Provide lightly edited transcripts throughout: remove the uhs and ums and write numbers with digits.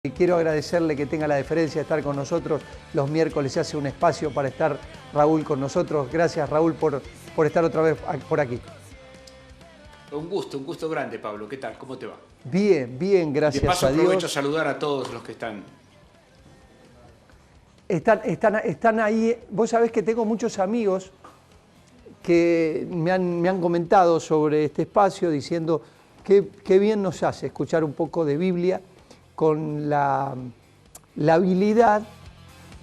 Y quiero agradecerle que tenga la deferencia de estar con nosotros. Los miércoles se hace un espacio para estar Raúl con nosotros. Gracias, Raúl, por estar otra vez por aquí. Un gusto grande, Pablo. ¿Qué tal? ¿Cómo te va? Bien, bien, gracias a Dios. De paso aprovecho a saludar a todos los que están. Están ahí. Vos sabés que tengo muchos amigos que me han comentado sobre este espacio diciendo qué bien nos hace escuchar un poco de Biblia con la habilidad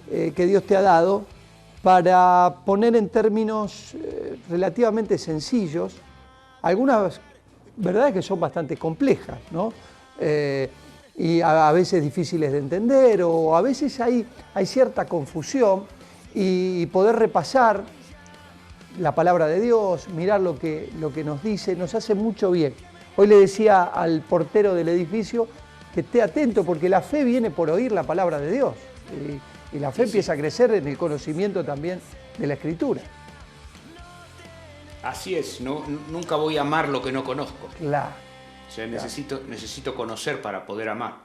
que Dios te ha dado para poner en términos relativamente sencillos algunas verdades que son bastante complejas, ¿no? Y a veces difíciles de entender, o a veces hay cierta confusión, y poder repasar la palabra de Dios, mirar lo que nos dice, nos hace mucho bien. Hoy le decía al portero del edificio que esté atento, porque la fe viene por oír la palabra de Dios, y la fe empieza a crecer en el conocimiento también de la Escritura. Así es, nunca voy a amar lo que no conozco. Claro. O sea, necesito conocer para poder amar.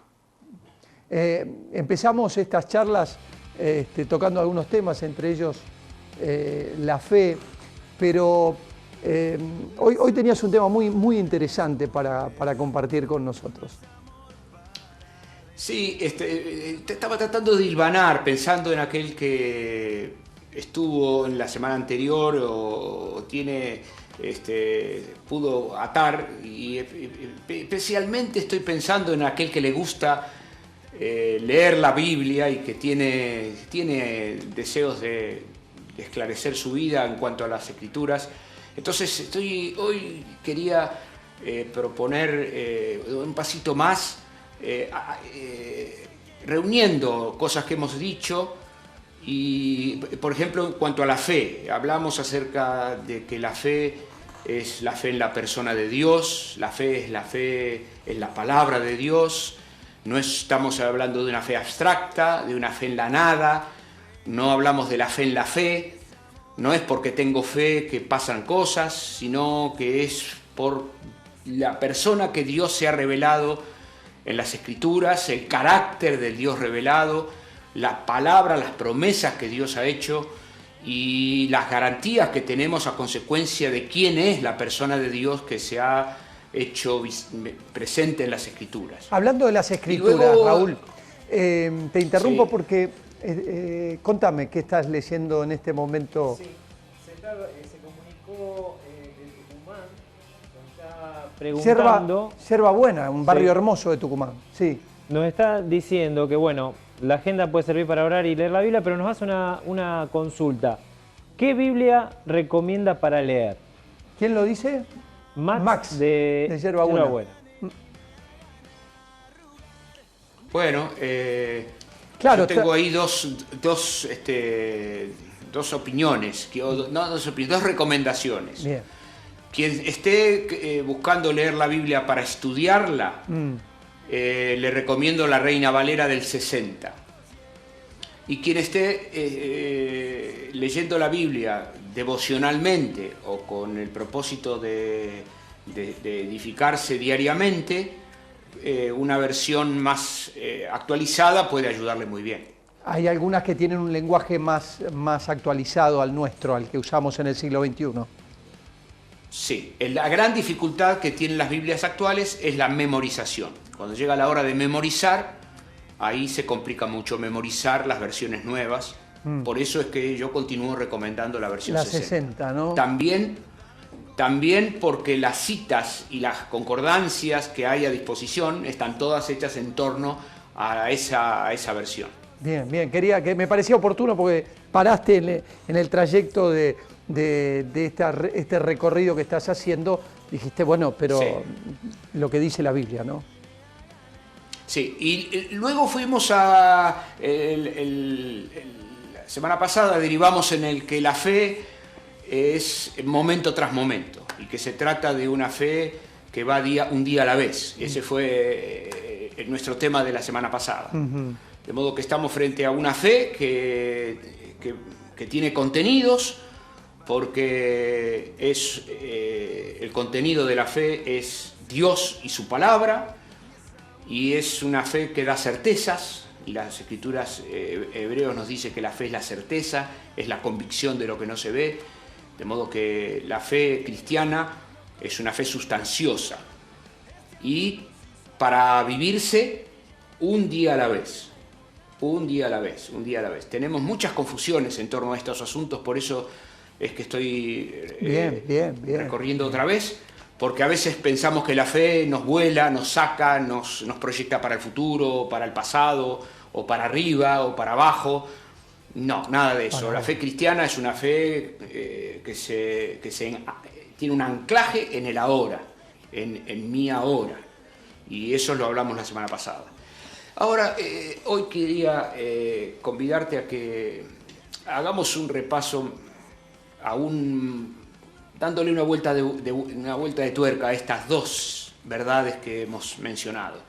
Empezamos estas charlas tocando algunos temas, entre ellos la fe, pero hoy tenías un tema muy interesante para compartir con nosotros. Sí, estaba tratando de hilvanar, pensando en aquel que estuvo en la semana anterior o pudo atar, y especialmente estoy pensando en aquel que le gusta leer la Biblia y que tiene deseos de esclarecer su vida en cuanto a las Escrituras. Entonces hoy quería proponer un pasito más, reuniendo cosas que hemos dicho. Y, por ejemplo, en cuanto a la fe, hablamos acerca de que la fe es la fe en la persona de Dios, la fe es la palabra de Dios. No estamos hablando de una fe abstracta, de una fe en la nada, no hablamos de la fe en la fe, no es porque tengo fe que pasan cosas, sino que es por la persona que Dios se ha revelado en las Escrituras, el carácter del Dios revelado, la palabra, las promesas que Dios ha hecho y las garantías que tenemos a consecuencia de quién es la persona de Dios que se ha hecho presente en las Escrituras. Hablando de las Escrituras, luego, Raúl, te interrumpo, sí, porque contame qué estás leyendo en este momento. Sí, se comunicó de Tucumán, nos está preguntando... Yerba Buena, un barrio hermoso de Tucumán, sí. Nos está diciendo que, bueno, la agenda puede servir para orar y leer la Biblia, pero nos hace una consulta. ¿Qué Biblia recomienda para leer? ¿Quién lo dice? Max de Yerba Buena. Bueno, claro, yo tengo ahí dos opiniones, dos recomendaciones. Bien. Quien esté buscando leer la Biblia para estudiarla, le recomiendo la Reina Valera del 60. Y quien esté leyendo la Biblia devocionalmente o con el propósito de edificarse diariamente, una versión más actualizada puede ayudarle muy bien. Hay algunas que tienen un lenguaje más actualizado al nuestro, al que usamos en el siglo XXI. Sí, la gran dificultad que tienen las Biblias actuales es la memorización. Cuando llega la hora de memorizar, ahí se complica mucho memorizar las versiones nuevas. Por eso es que yo continúo recomendando la versión 60, ¿no? También porque las citas y las concordancias que hay a disposición están todas hechas en torno a esa versión. Bien, que me parecía oportuno porque paraste en el trayecto de este recorrido que estás haciendo, dijiste, bueno, pero sí, lo que dice la Biblia, ¿no? Sí, y luego fuimos la semana pasada derivamos en el que la fe es momento tras momento y que se trata de una fe que va un día a la vez. Ese fue nuestro tema de la semana pasada. De modo que estamos frente a una fe que tiene contenidos, porque el contenido de la fe es Dios y su palabra, y es una fe que da certezas. Las escrituras hebreos nos dice que la fe es la certeza, es la convicción de lo que no se ve, de modo que la fe cristiana es una fe sustanciosa y para vivirse un día a la vez, un día a la vez, un día a la vez. Tenemos muchas confusiones en torno a estos asuntos, por eso es que estoy bien. recorriendo otra vez, porque a veces pensamos que la fe nos vuela, nos saca, nos proyecta para el futuro, para el pasado, o para arriba, o para abajo. No, nada de eso. La fe cristiana es una fe que tiene un anclaje en el ahora, en mi ahora. Y eso lo hablamos la semana pasada. Ahora, hoy quería convidarte a que hagamos un repaso, dándole una vuelta de tuerca a estas dos verdades que hemos mencionado.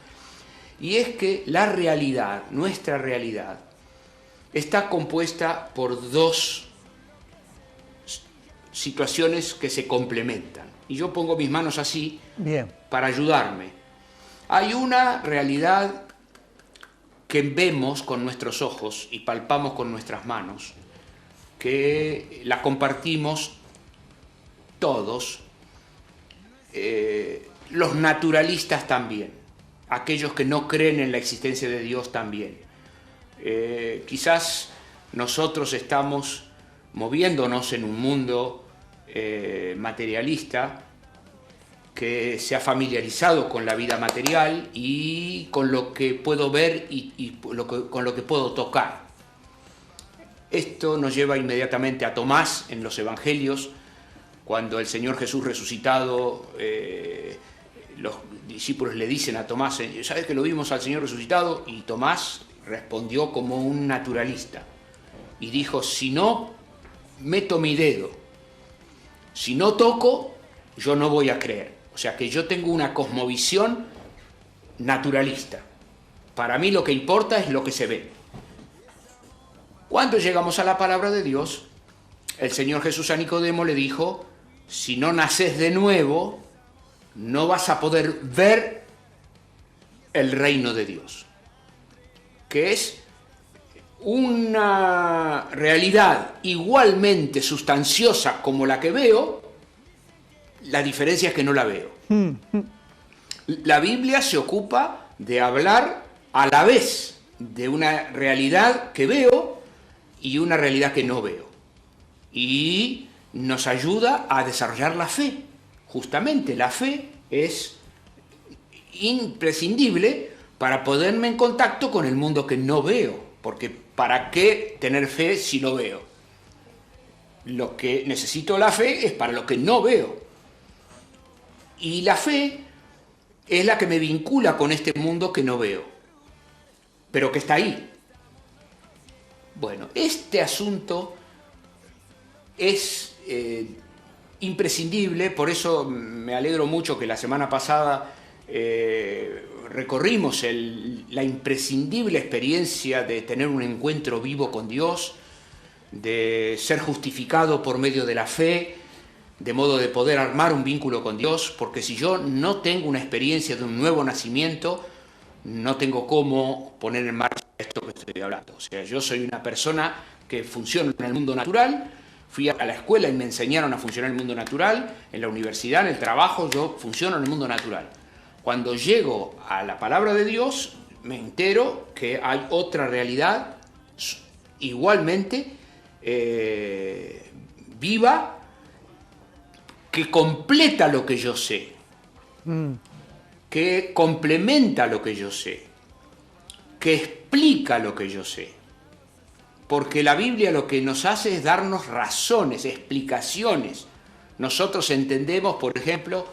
Y es que la realidad, nuestra realidad, está compuesta por dos situaciones que se complementan. Y yo pongo mis manos así para ayudarme. Hay una realidad que vemos con nuestros ojos y palpamos con nuestras manos, que la compartimos todos, los naturalistas también, aquellos que no creen en la existencia de Dios también. Quizás nosotros estamos moviéndonos en un mundo materialista que se ha familiarizado con la vida material y con lo que puedo ver y con lo que puedo tocar. Esto nos lleva inmediatamente a Tomás en los Evangelios, cuando el Señor Jesús resucitado, los discípulos le dicen a Tomás, ¿sabes que lo vimos al Señor resucitado? Y Tomás respondió como un naturalista y dijo, si no meto mi dedo, si no toco, yo no voy a creer. O sea que yo tengo una cosmovisión naturalista. Para mí lo que importa es lo que se ve. Cuando llegamos a la palabra de Dios, el Señor Jesús a Nicodemo le dijo, si no naces de nuevo, no vas a poder ver el reino de Dios, que es una realidad igualmente sustanciosa como la que veo. La diferencia es que no la veo. La Biblia se ocupa de hablar a la vez de una realidad que veo y una realidad que no veo. Y nos ayuda a desarrollar la fe. Justamente la fe es imprescindible para ponerme en contacto con el mundo que no veo. Porque ¿para qué tener fe si no veo? Lo que necesito la fe es para lo que no veo. Y la fe es la que me vincula con este mundo que no veo, pero que está ahí. Bueno, este asunto es imprescindible, por eso me alegro mucho que la semana pasada recorrimos la imprescindible experiencia de tener un encuentro vivo con Dios, de ser justificado por medio de la fe, de modo de poder armar un vínculo con Dios, porque si yo no tengo una experiencia de un nuevo nacimiento, no tengo cómo poner en marcha esto que estoy hablando. O sea, yo soy una persona que funciona en el mundo natural, fui a la escuela y me enseñaron a funcionar en el mundo natural, en la universidad, en el trabajo, yo funciono en el mundo natural. Cuando llego a la palabra de Dios, me entero que hay otra realidad igualmente viva, que completa lo que yo sé, que complementa lo que yo sé, que explica lo que yo sé. Porque la Biblia lo que nos hace es darnos razones, explicaciones. Nosotros entendemos, por ejemplo,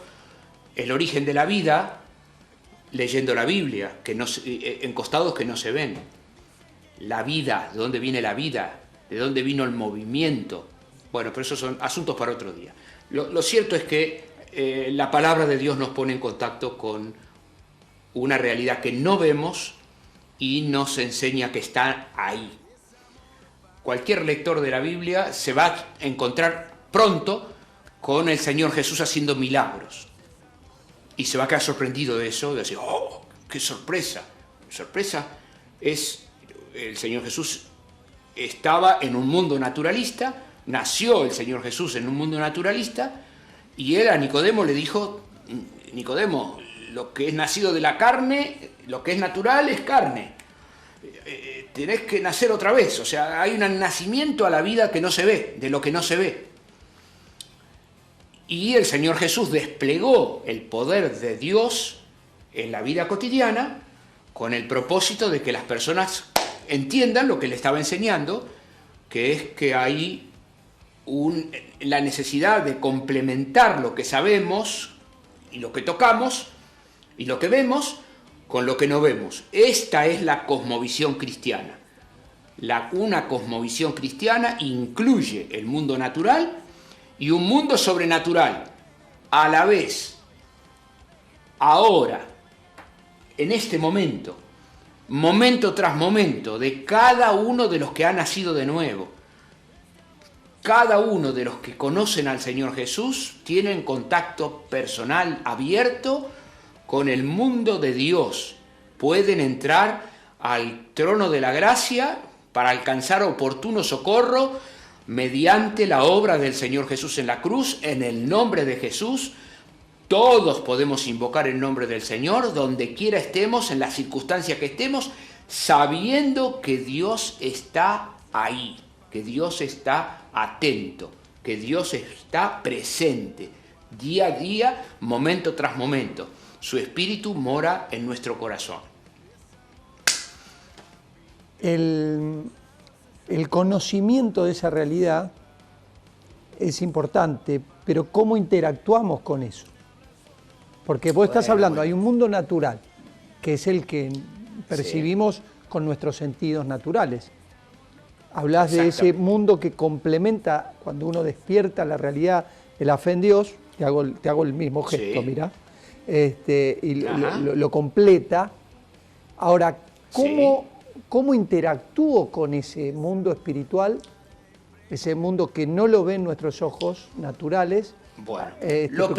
el origen de la vida leyendo la Biblia, en costados que no se ven. La vida, ¿de dónde viene la vida? ¿De dónde vino el movimiento? Bueno, pero esos son asuntos para otro día. Lo cierto es que la palabra de Dios nos pone en contacto con una realidad que no vemos y nos enseña que está ahí. Cualquier lector de la Biblia se va a encontrar pronto con el Señor Jesús haciendo milagros. Y se va a quedar sorprendido de eso, de decir, ¡oh, qué sorpresa. Sorpresa es, el Señor Jesús estaba en un mundo naturalista, nació el Señor Jesús en un mundo naturalista, y él a Nicodemo le dijo, Nicodemo, lo que es nacido de la carne, lo que es natural es carne. Tenés que nacer otra vez, o sea, hay un nacimiento a la vida que no se ve, de lo que no se ve. Y el Señor Jesús desplegó el poder de Dios en la vida cotidiana con el propósito de que las personas entiendan lo que le estaba enseñando, que es que hay la necesidad de complementar lo que sabemos y lo que tocamos y lo que vemos con lo que no vemos. Esta es la cosmovisión cristiana. Una cosmovisión cristiana incluye el mundo natural y un mundo sobrenatural. A la vez, ahora, en este momento, momento tras momento, de cada uno de los que ha nacido de nuevo, cada uno de los que conocen al Señor Jesús tienen contacto personal abierto con el mundo de Dios. Pueden entrar al trono de la gracia para alcanzar oportuno socorro mediante la obra del Señor Jesús en la cruz, en el nombre de Jesús. Todos podemos invocar el nombre del Señor, donde quiera estemos, en las circunstancias que estemos, sabiendo que Dios está ahí, que Dios está atento, que Dios está presente, día a día, momento tras momento. Su Espíritu mora en nuestro corazón. El conocimiento de esa realidad es importante, pero ¿cómo interactuamos con eso? Porque vos estás hablando, hay un mundo natural, que es el que percibimos con nuestros sentidos naturales. Hablas de ese mundo que complementa, cuando uno despierta la realidad de la fe en Dios, te hago el mismo gesto, mirá, y lo completa. Ahora, ¿cómo interactúo con ese mundo espiritual, ese mundo que no lo ven nuestros ojos naturales? Bueno,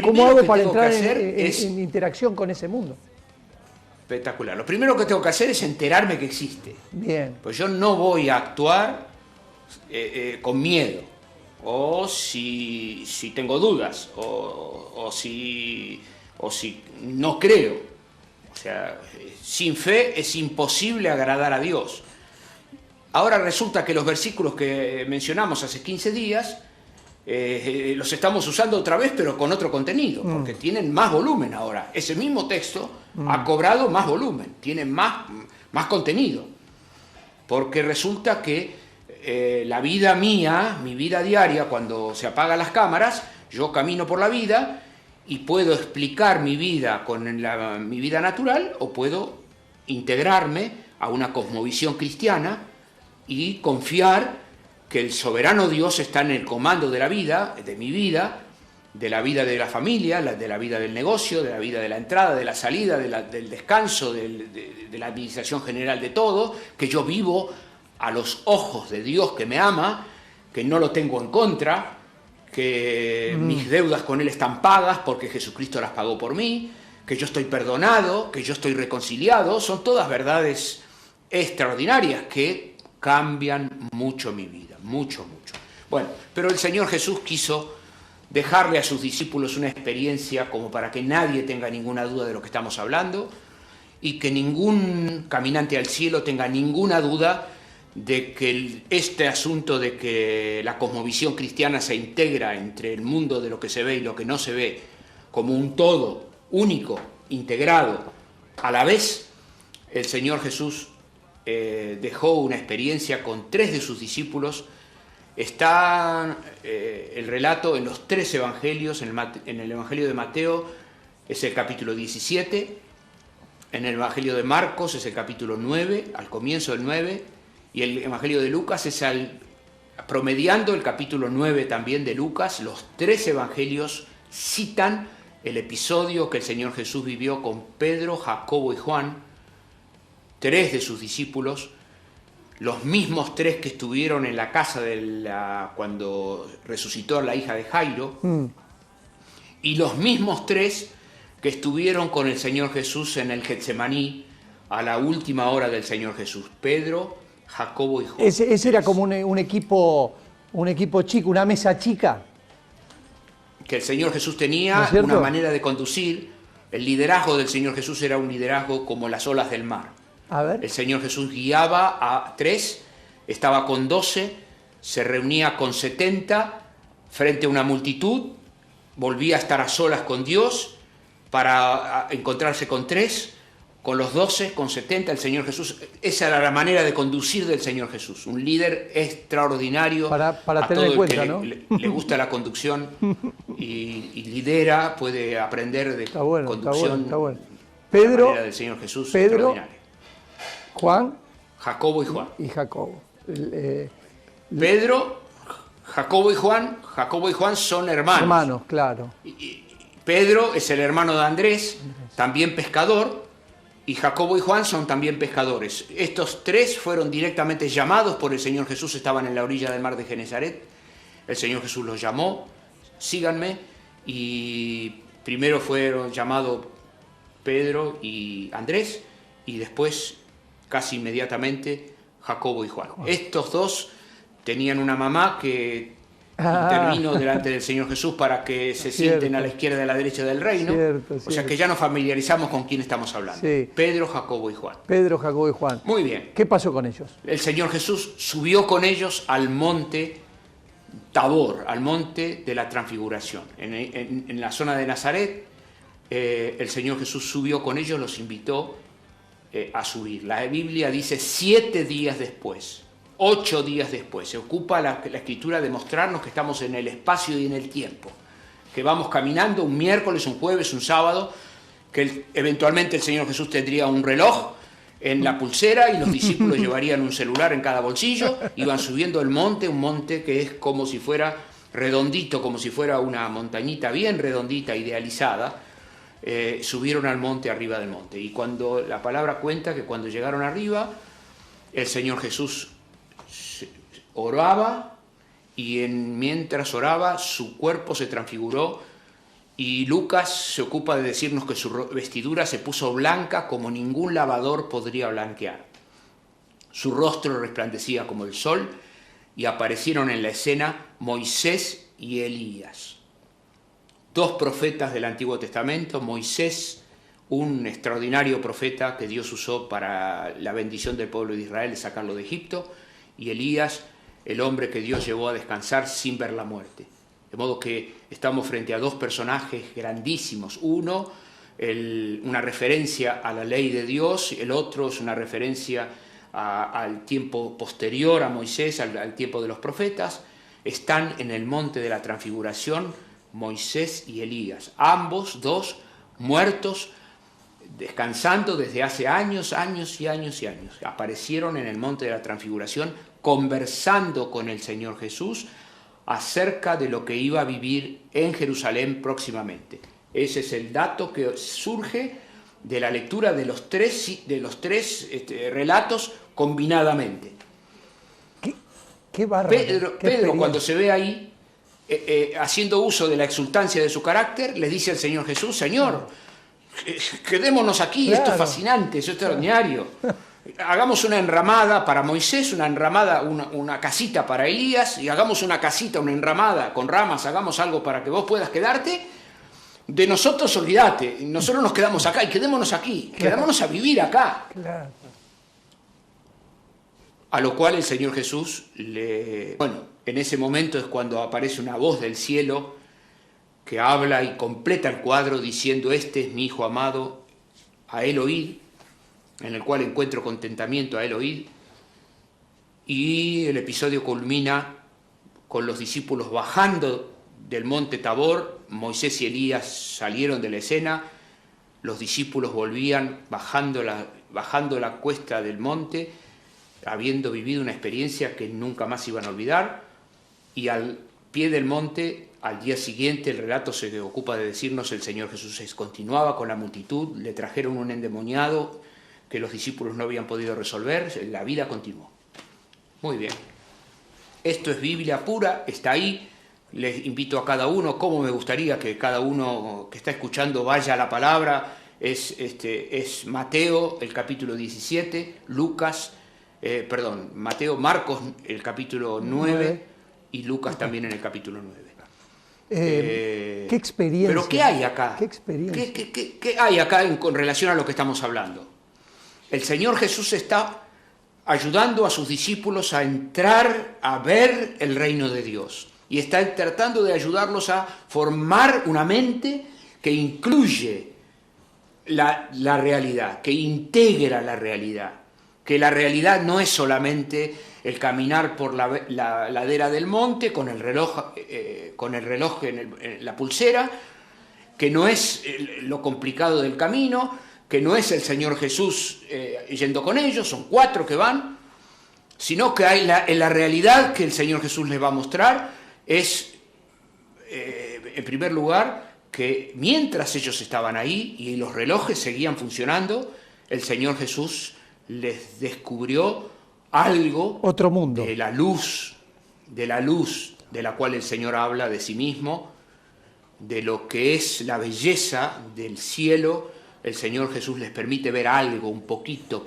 ¿cómo hago para entrar en interacción con ese mundo? Espectacular. Lo primero que tengo que hacer es enterarme que existe. Bien. Pues yo no voy a actuar con miedo, o si tengo dudas, o si no creo. O sea, sin fe es imposible agradar a Dios. Ahora resulta que los versículos que mencionamos hace 15 días los estamos usando otra vez, pero con otro contenido, porque tienen más volumen ahora. Ese mismo texto ha cobrado más volumen, tiene más contenido, porque resulta que la vida mía, mi vida diaria, cuando se apagan las cámaras, yo camino por la vida y puedo explicar mi vida con mi vida natural, o puedo integrarme a una cosmovisión cristiana y confiar que el soberano Dios está en el comando de la vida, de mi vida, de la vida de la familia, de la vida del negocio, de la vida de la entrada, de la salida, del descanso, de la administración general de todo, que yo vivo a los ojos de Dios que me ama, que no lo tengo en contra, que mis deudas con Él están pagas porque Jesucristo las pagó por mí, que yo estoy perdonado, que yo estoy reconciliado. Son todas verdades extraordinarias que cambian mucho mi vida, mucho. Bueno, pero el Señor Jesús quiso dejarle a sus discípulos una experiencia como para que nadie tenga ninguna duda de lo que estamos hablando, y que ningún caminante al cielo tenga ninguna duda de que este asunto de que la cosmovisión cristiana se integra entre el mundo de lo que se ve y lo que no se ve como un todo único, integrado. A la vez, el Señor Jesús dejó una experiencia con 3 de sus discípulos. Está el relato en los 3 evangelios. En el Evangelio de Mateo es el capítulo 17, en el Evangelio de Marcos es el capítulo 9, al comienzo del 9, y el Evangelio de Lucas es promediando el capítulo 9 también de Lucas. Los 3 evangelios citan el episodio que el Señor Jesús vivió con Pedro, Jacobo y Juan, 3 de sus discípulos, los mismos 3 que estuvieron en la casa cuando resucitó a la hija de Jairo, y los mismos 3 que estuvieron con el Señor Jesús en el Getsemaní a la última hora del Señor Jesús. Pedro, Jacobo y Juan. Ese era como un equipo chico, una mesa chica. Que el Señor Jesús tenía, ¿no es cierto? una manera de conducir. El liderazgo del Señor Jesús era un liderazgo como las olas del mar. A ver. El Señor Jesús guiaba a 3, estaba con 12, se reunía con 70 frente a una multitud, volvía a estar a solas con Dios para encontrarse con 3, con los 12, con 70, el Señor Jesús. Esa era la manera de conducir del Señor Jesús, un líder extraordinario. Para a tener todo en cuenta, el que ¿no? le gusta la conducción y lidera, puede aprender de Está bueno, conducción. está bueno. De la Pedro, manera del Señor Jesús, Pedro, extraordinaria. Juan Jacobo y Juan. y Jacobo. Pedro, Jacobo y Juan son hermanos. Hermanos, claro. Pedro es el hermano de Andrés, también pescador, y Jacobo y Juan son también pescadores. Estos 3 fueron directamente llamados por el Señor Jesús, estaban en la orilla del mar de Genesaret. El Señor Jesús los llamó, síganme, y primero fueron llamados Pedro y Andrés, y después, casi inmediatamente, Jacobo y Juan. Estos 2 tenían una mamá que intervino delante del Señor Jesús para que se sienten a la izquierda y a la derecha del reino. O sea que ya nos familiarizamos con quién estamos hablando. Sí. Pedro, Jacobo y Juan. Pedro, Jacobo y Juan. Muy bien. ¿Qué pasó con ellos? El Señor Jesús subió con ellos al monte Tabor, al monte de la Transfiguración. En la zona de Nazaret, el Señor Jesús subió con ellos, los invitó a subir. La Biblia dice 7 días después. 8 días después. Se ocupa la Escritura de mostrarnos que estamos en el espacio y en el tiempo, que vamos caminando un miércoles, un jueves, un sábado, que eventualmente el Señor Jesús tendría un reloj en la pulsera y los discípulos llevarían un celular en cada bolsillo, iban subiendo el monte, un monte que es como si fuera redondito, como si fuera una montañita bien redondita, idealizada. Subieron al monte, arriba del monte, y cuando la palabra cuenta que cuando llegaron arriba, el Señor Jesús oraba, y mientras oraba su cuerpo se transfiguró, y Lucas se ocupa de decirnos que su vestidura se puso blanca como ningún lavador podría blanquear. Su rostro resplandecía como el sol, y aparecieron en la escena Moisés y Elías, 2 profetas del Antiguo Testamento. Moisés, un extraordinario profeta que Dios usó para la bendición del pueblo de Israel, de sacarlo de Egipto, y Elías, el hombre que Dios llevó a descansar sin ver la muerte. De modo que estamos frente a 2 personajes grandísimos. Uno, una referencia a la ley de Dios, el otro es una referencia al tiempo posterior a Moisés, al tiempo de los profetas. Están en el monte de la Transfiguración Moisés y Elías, ambos 2 muertos, descansando desde hace años. Aparecieron en el monte de la Transfiguración conversando con el Señor Jesús acerca de lo que iba a vivir en Jerusalén próximamente. Ese es el dato que surge de la lectura de los tres relatos combinadamente. Qué bárbaro. Pedro, cuando se ve ahí, haciendo uso de la exultancia de su carácter, le dice al Señor Jesús: Señor, quedémonos aquí, claro. Esto es fascinante, esto es extraordinario. Hagamos una enramada para Moisés, una enramada, una casita para Elías, y hagamos una casita, una enramada con ramas, hagamos algo para que vos puedas quedarte. De nosotros olvídate, nosotros nos quedamos acá y quedémonos aquí, claro. Quedémonos a vivir acá. Claro. A lo cual el Señor Jesús, en ese momento es cuando aparece una voz del cielo que habla y completa el cuadro diciendo: este es mi Hijo amado, a él oíd, en el cual encuentro contentamiento, a él oíd. Y el episodio culmina con los discípulos bajando del monte Tabor. Moisés y Elías salieron de la escena, los discípulos volvían bajando la cuesta del monte, habiendo vivido una experiencia que nunca más iban a olvidar, y al pie del monte, al día siguiente, el relato se ocupa de decirnos, el Señor Jesús continuaba con la multitud, le trajeron un endemoniado que los discípulos no habían podido resolver, la vida continuó. Muy bien. Esto es Biblia pura, está ahí, Les invito a cada uno, como me gustaría que cada uno que está escuchando vaya a la palabra, es Mateo, el capítulo 17, Marcos, el capítulo 9 y Lucas también en el capítulo 9. ¿Qué experiencia? Pero ¿qué hay acá? ¿Qué experiencia? ¿Qué hay acá con relación a lo que estamos hablando? El Señor Jesús está ayudando a sus discípulos a entrar a ver el reino de Dios. Y está tratando de ayudarlos a formar una mente que incluye la realidad, que integra la realidad. Que la realidad no es solamente el caminar por la ladera del monte con el reloj en la pulsera, que no es lo complicado del camino, que no es el Señor Jesús yendo con ellos, son 4 que van, sino que hay en la realidad que el Señor Jesús les va a mostrar es, en primer lugar, que mientras ellos estaban ahí y los relojes seguían funcionando, el Señor Jesús les descubrió algo, otro mundo, de la luz de la cual el Señor habla de sí mismo, de lo que es la belleza del cielo. El Señor Jesús les permite ver algo, un poquito,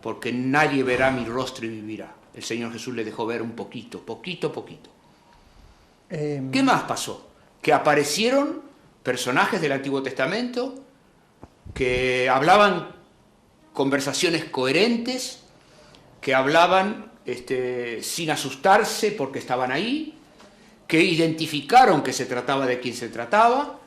porque nadie verá mi rostro y vivirá. El Señor Jesús les dejó ver un poquito. ¿Qué más pasó? Que aparecieron personajes del Antiguo Testamento que hablaban conversaciones coherentes, que hablaban sin asustarse porque estaban ahí, que identificaron que se trataba de quien se trataba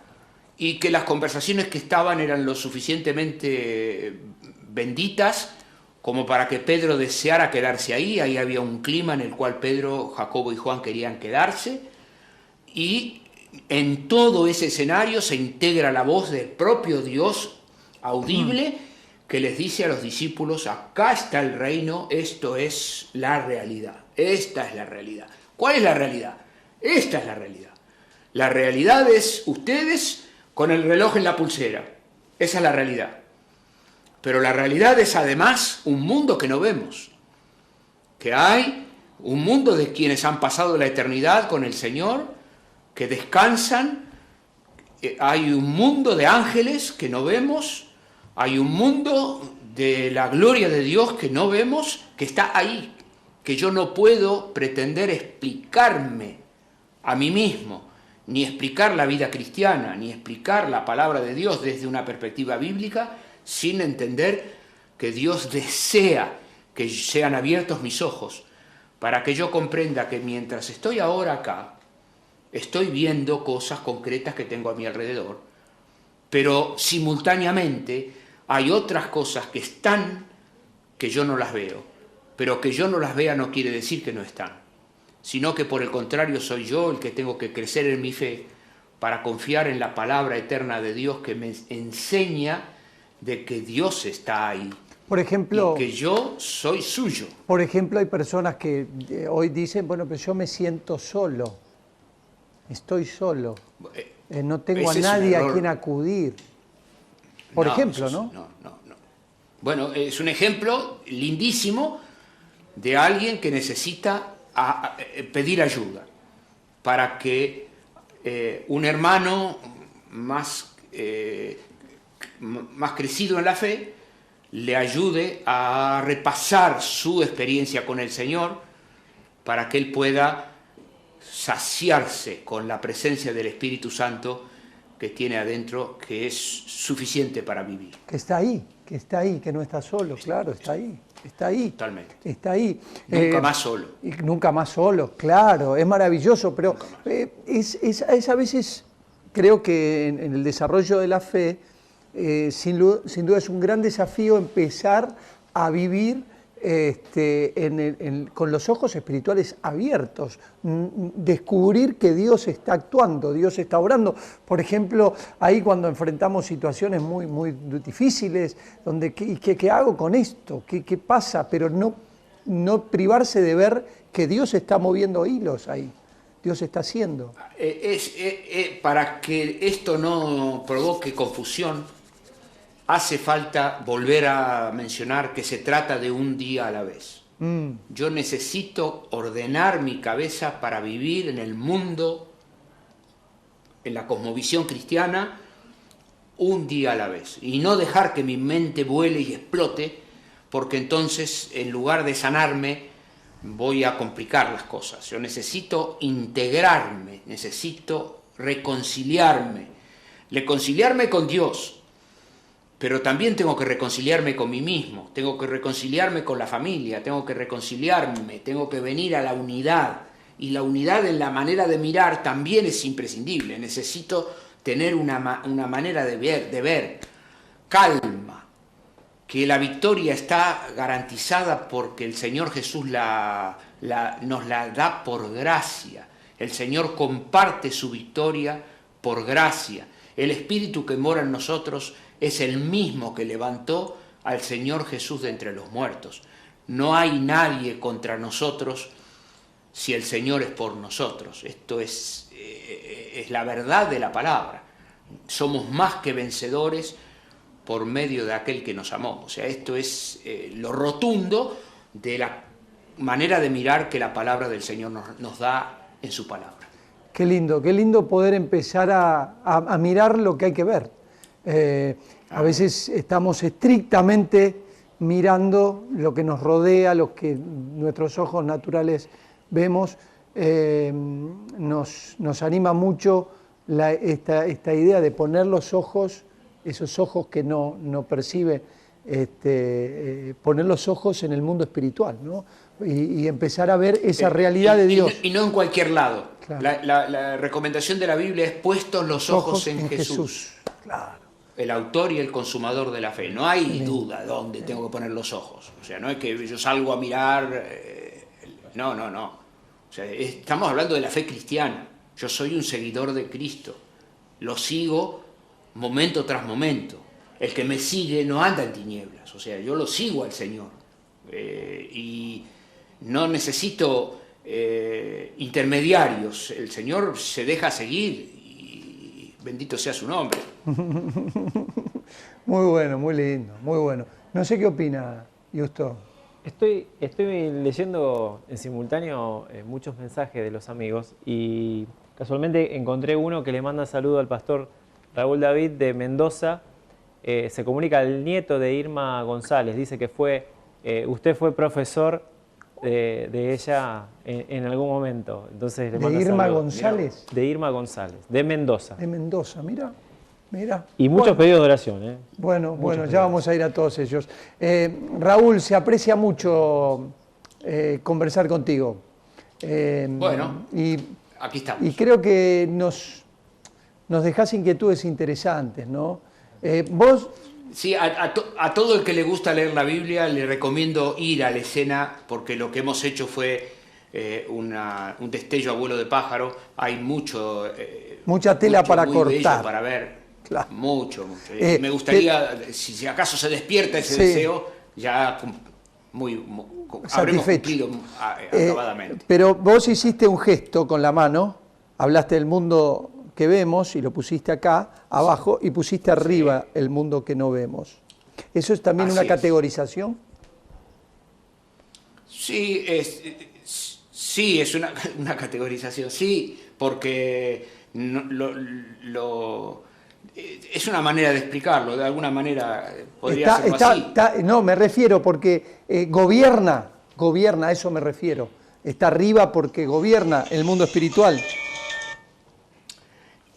y que las conversaciones que estaban eran lo suficientemente benditas como para que Pedro deseara quedarse ahí. Ahí había un clima en el cual Pedro, Jacobo y Juan querían quedarse, y en todo ese escenario se integra la voz del propio Dios audible que les dice a los discípulos: acá está el reino, esto es la realidad, esta es la realidad. ¿Cuál es la realidad? Esta es la realidad. La realidad es ustedes con el reloj en la pulsera, esa es la realidad. Pero la realidad es además un mundo que no vemos, que hay un mundo de quienes han pasado la eternidad con el Señor, que descansan, hay un mundo de ángeles que no vemos, hay un mundo de la gloria de Dios que no vemos, que está ahí, que yo no puedo pretender explicarme a mí mismo, ni explicar la vida cristiana, ni explicar la palabra de Dios desde una perspectiva bíblica, sin entender que Dios desea que sean abiertos mis ojos, para que yo comprenda que mientras estoy ahora acá, estoy viendo cosas concretas que tengo a mi alrededor, pero simultáneamente hay otras cosas que están que yo no las veo, pero que yo no las vea no quiere decir que no están, sino que por el contrario soy yo el que tengo que crecer en mi fe para confiar en la palabra eterna de Dios que me enseña de que Dios está ahí. Por ejemplo, y que yo soy suyo. Por ejemplo, hay personas que hoy dicen, bueno, pero yo me siento solo, estoy solo, no tengo a nadie a quien acudir. Por ejemplo, ¿no? No. Bueno, es un ejemplo lindísimo de alguien que necesita pedir ayuda para que un hermano más crecido en la fe le ayude a repasar su experiencia con el Señor para que él pueda saciarse con la presencia del Espíritu Santo que tiene adentro, que es suficiente para vivir. Que está ahí, que no está solo, claro, está ahí. Totalmente. Está ahí. Nunca más solo. Y nunca más solo, claro, es maravilloso, pero es a veces, creo que en el desarrollo de la fe, sin duda es un gran desafío empezar a vivir con los ojos espirituales abiertos, descubrir que Dios está actuando, Dios está obrando. Por ejemplo, ahí cuando enfrentamos situaciones muy, muy difíciles, donde ¿qué hago con esto? ¿Qué pasa? Pero no privarse de ver que Dios está moviendo hilos ahí, Dios está haciendo. Para que esto no provoque confusión, hace falta volver a mencionar que se trata de un día a la vez. Yo necesito ordenar mi cabeza para vivir en el mundo, en la cosmovisión cristiana, un día a la vez. Y no dejar que mi mente vuele y explote, porque entonces, en lugar de sanarme, voy a complicar las cosas. Yo necesito integrarme, necesito reconciliarme con Dios. Pero también tengo que reconciliarme con mí mismo, tengo que reconciliarme con la familia, tengo que reconciliarme, tengo que venir a la unidad. Y la unidad en la manera de mirar también es imprescindible. Necesito tener una manera de ver, calma, que la victoria está garantizada porque el Señor Jesús nos la da por gracia. El Señor comparte su victoria por gracia. El Espíritu que mora en nosotros es el mismo que levantó al Señor Jesús de entre los muertos. No hay nadie contra nosotros si el Señor es por nosotros. Esto es la verdad de la palabra. Somos más que vencedores por medio de aquel que nos amó. O sea, esto es lo rotundo de la manera de mirar que la palabra del Señor nos da en su palabra. Qué lindo poder empezar a mirar lo que hay que ver. A veces estamos estrictamente mirando lo que nos rodea, lo que nuestros ojos naturales vemos. Nos anima mucho esta idea de poner los ojos, esos ojos que no percibe, poner los ojos en el mundo espiritual, ¿no? Y empezar a ver esa realidad de Dios. Y no en cualquier lado. Claro. La recomendación de la Biblia es puestos los ojos en Jesús. Claro. El autor y el consumador de la fe. No hay duda dónde tengo que poner los ojos. O sea, no es que yo salgo a mirar... No. O sea, estamos hablando de la fe cristiana. Yo soy un seguidor de Cristo. Lo sigo momento tras momento. El que me sigue no anda en tinieblas. O sea, yo lo sigo al Señor. Y no necesito intermediarios. El Señor se deja seguir. Bendito sea su nombre. Muy bueno, muy lindo, muy bueno. No sé qué opina, Justo. Estoy leyendo en simultáneo muchos mensajes de los amigos y casualmente encontré uno que le manda saludo al pastor Raúl David de Mendoza. Se comunica al nieto de Irma González. Dice que usted fue profesor de ella en algún momento. Entonces, le manda Irma saludos. González? De Irma González, de Mendoza. De Mendoza, mira. Y muchos pedidos de oración. Bueno, ya vamos a ir a todos ellos. Raúl, se aprecia mucho conversar contigo. Aquí estamos. Y creo que nos dejás inquietudes interesantes, ¿no? Vos... Sí, a todo el que le gusta leer la Biblia le recomiendo ir a la escena, porque lo que hemos hecho fue un destello a vuelo de pájaro. Hay mucha tela para cortar. Para ver. Claro. Mucho. Me gustaría, si acaso se despierta ese deseo, ya habremos cumplido acabadamente. Pero vos hiciste un gesto con la mano, hablaste del mundo que vemos y lo pusiste acá abajo y pusiste arriba el mundo que no vemos. ¿Eso es también una categorización? Sí, es una categorización, sí, porque es una manera de explicarlo, de alguna manera podría ser así. No, me refiero porque gobierna, a eso me refiero. Está arriba porque gobierna el mundo espiritual.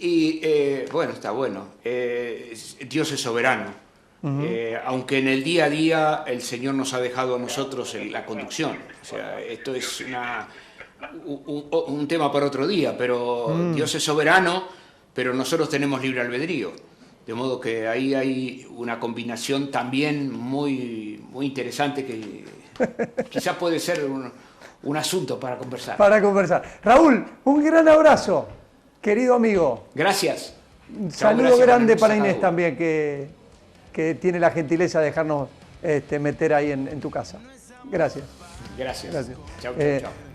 Y está bueno. Dios es soberano. Aunque en el día a día el Señor nos ha dejado a nosotros la conducción. O sea, esto es un tema para otro día, pero Dios es soberano, pero nosotros tenemos libre albedrío. De modo que ahí hay una combinación también muy, muy interesante que quizás puede ser un asunto para conversar. Raúl, un gran abrazo. Querido amigo. Gracias. Un saludo grande para Inés también, que tiene la gentileza de dejarnos meter ahí en tu casa. Gracias. Chao.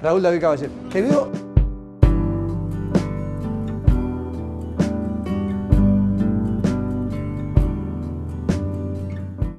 Raúl David Caballero. Te veo